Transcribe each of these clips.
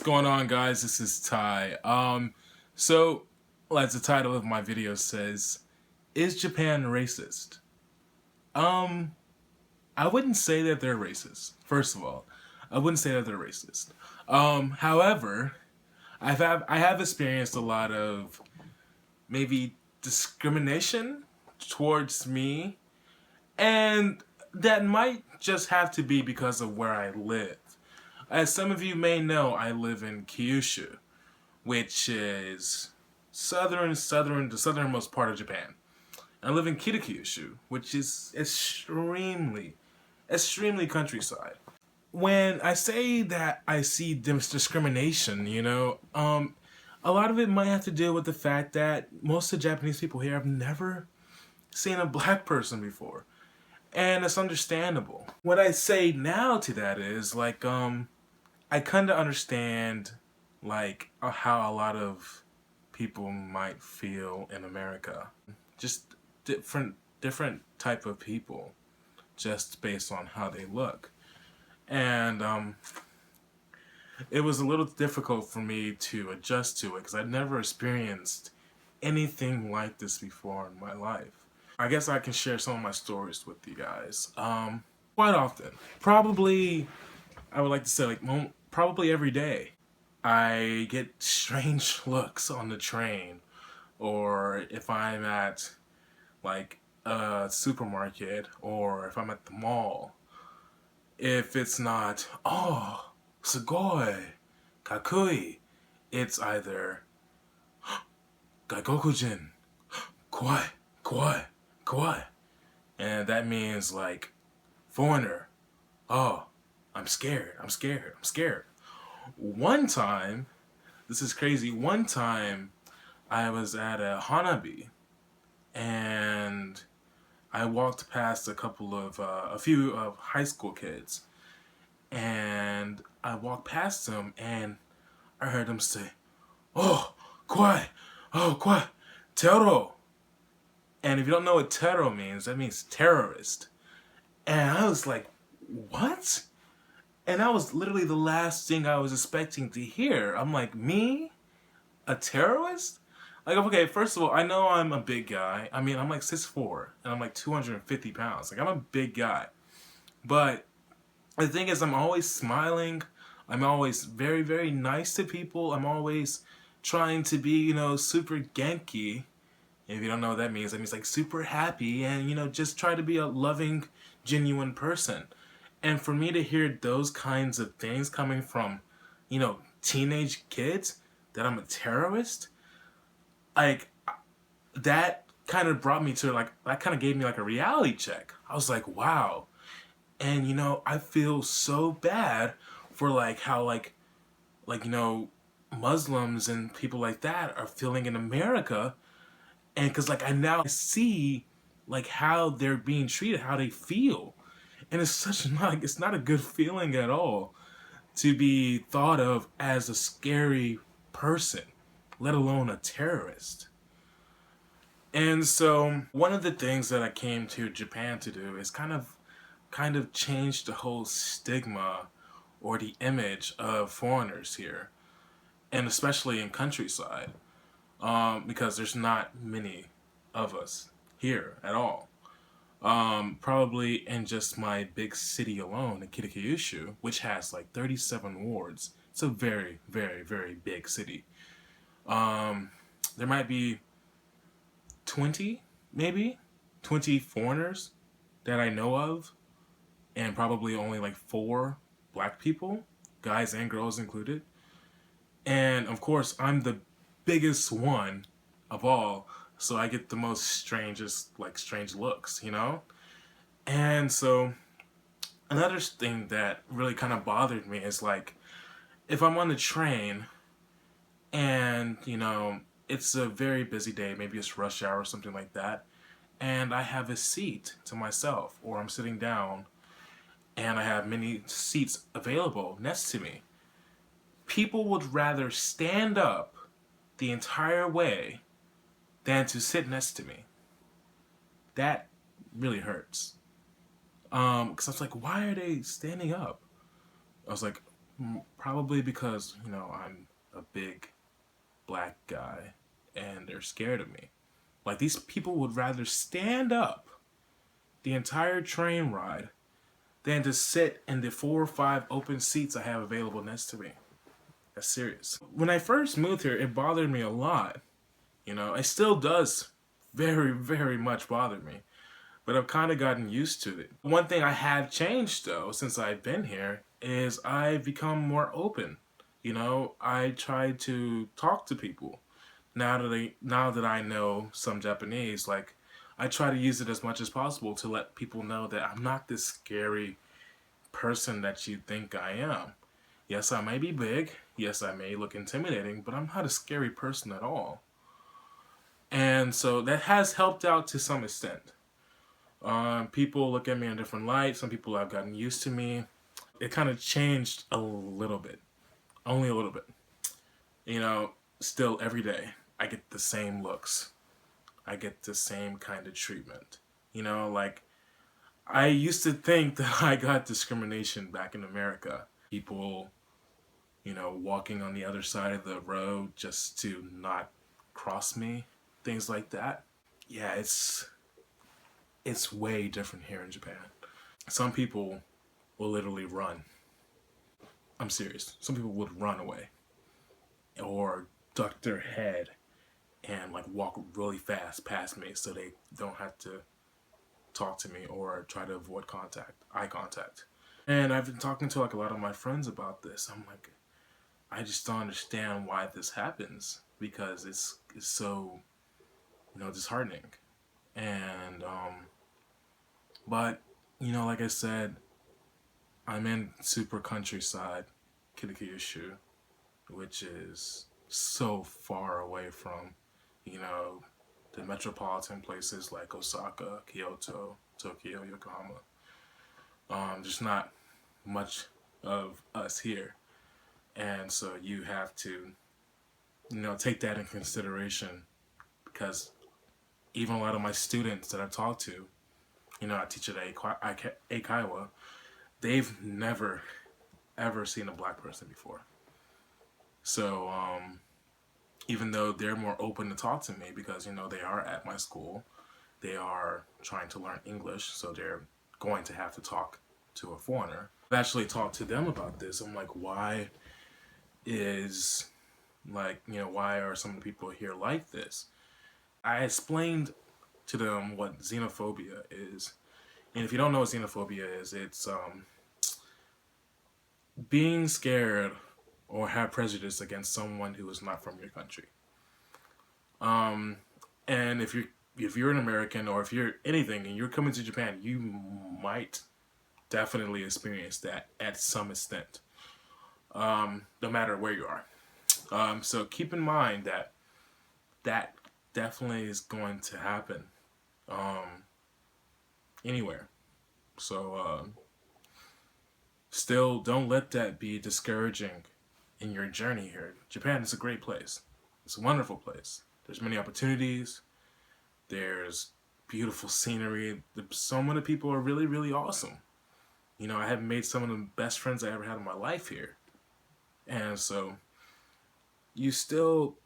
What's going on, guys? This is Ty. So as the title of my video says, is Japan racist? Um, I wouldn't say that they're racist. First of all, I wouldn't say that they're racist. However, I have experienced a lot of maybe discrimination towards me, and that might just have to be because of where I live. As some of you may know, I live in Kyushu, which is the southernmost part of Japan. I live in Kyushu, which is extremely countryside. When I say that I see discrimination, a lot of it might have to do with the fact that most of the Japanese people here have never seen a black person before. And it's understandable. What I say now to that is, I kind of understand, how a lot of people might feel in America. Just different type of people, just based on how they look. And it was a little difficult for me to adjust to it because I'd never experienced anything like this before in my life. I guess I can share some of my stories with you guys. Quite often. Probably, I would like to say, probably every day. I get strange looks on the train, or if I'm at, a supermarket, or if I'm at the mall. If it's not, oh, sugoi, kakui, it's either, gaikokujin, kawaii, kawaii, kawaii. And that means, foreigner, oh, I'm scared. One time, this is crazy, one time I was at a hanabi and I walked past a few high school kids, and I walked past them and I heard them say, oh, kwai, tero. And if you don't know what tero means, that means terrorist. And I was like, what? And that was literally the last thing I was expecting to hear. I'm like, me? A terrorist? Okay, first of all, I know I'm a big guy. I mean, I'm 6'4", and I'm 250 pounds. I'm a big guy. But the thing is, I'm always smiling. I'm always very, very nice to people. I'm always trying to be, super Genki. If you don't know what that means super happy and, just try to be a loving, genuine person. And for me to hear those kinds of things coming from, teenage kids, that I'm a terrorist, that kind of brought me to, that kind of gave me, a reality check. I was like, wow. And, I feel so bad for, how, Muslims and people like that are feeling in America. And because, I now see, how they're being treated, how they feel. And it's not a good feeling at all to be thought of as a scary person, let alone a terrorist. And so one of the things that I came to Japan to do is kind of change the whole stigma or the image of foreigners here, and especially in countryside, because there's not many of us here at all. Probably in just my big city alone, in Kyushu, which has 37 wards. It's a very, very, very big city. There might be 20, maybe 20 foreigners that I know of, and probably only 4 black people, guys and girls included. And of course, I'm the biggest one of all, so I get the most strangest, strange looks, And so, another thing that really kind of bothered me is, if I'm on the train, and, it's a very busy day, maybe it's rush hour or something like that, and I have a seat to myself, or I'm sitting down, and I have many seats available next to me. People would rather stand up the entire way than to sit next to me. That really hurts. Because I was like, why are they standing up? I was like, Probably because, I'm a big black guy and they're scared of me. Like, these people would rather stand up the entire train ride than to sit in the 4 or 5 open seats I have available next to me. That's serious. When I first moved here, it bothered me a lot. It still does very, very much bother me. But I've kind of gotten used to it. One thing I have changed, though, since I've been here, is I've become more open. I try to talk to people. Now that I know some Japanese, like, I try to use it as much as possible to let people know that I'm not this scary person that you think I am. Yes, I may be big. Yes, I may look intimidating, but I'm not a scary person at all. And so that has helped out to some extent. People look at me in a different light. Some people have gotten used to me. It kind of changed a little bit. Only a little bit. Still every day, I get the same looks. I get the same kind of treatment. Like, I used to think that I got discrimination back in America. People, walking on the other side of the road just to not cross me. Things like that. Yeah, it's way different here in Japan. Some people will literally run. I'm serious. Some people would run away or duck their head and like walk really fast past me so they don't have to talk to me or try to avoid eye contact. And I've been talking to like a lot of my friends about this. I'm like, I just don't understand why this happens, because it's so, disheartening. And but like I said, I'm in super countryside, Kitakyushu, which is so far away from, the metropolitan places like Osaka, Kyoto, Tokyo, Yokohama. There's not much of us here. And so you have to, take that in consideration, because even a lot of my students that I've talked to, I teach at Eikaiwa, they've never, ever seen a black person before. So, even though they're more open to talk to me because, they are at my school, they are trying to learn English, so they're going to have to talk to a foreigner. I've actually talked to them about this. I'm like, why are some of the people here like this? I explained to them what xenophobia is. And if you don't know what xenophobia is, it's being scared or have prejudice against someone who is not from your country. And if you're an American, or if you're anything and you're coming to Japan, you might definitely experience that at some extent, no matter where you are. So keep in mind that definitely is going to happen anywhere. So still, don't let that be discouraging in your journey here. Japan is a great place. It's a wonderful place. There's many opportunities. There's beautiful scenery. Some of the people are really, really awesome. I have made some of the best friends I ever had in my life here. And so you still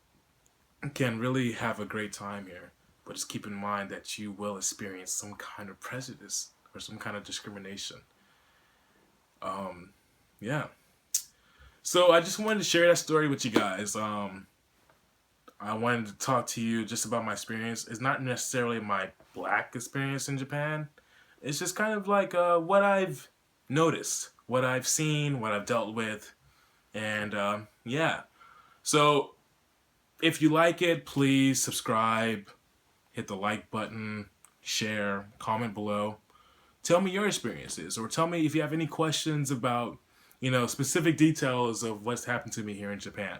can really have a great time here. But just keep in mind that you will experience some kind of prejudice or some kind of discrimination. Yeah. So I just wanted to share that story with you guys. I wanted to talk to you just about my experience. It's not necessarily my black experience in Japan. It's just kind of like what I've noticed, what I've seen, what I've dealt with. And yeah. So if you like it, please subscribe, hit the like button, share, comment below. Tell me your experiences, or tell me if you have any questions about, specific details of what's happened to me here in Japan.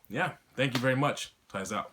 Yeah, thank you very much. Ties out.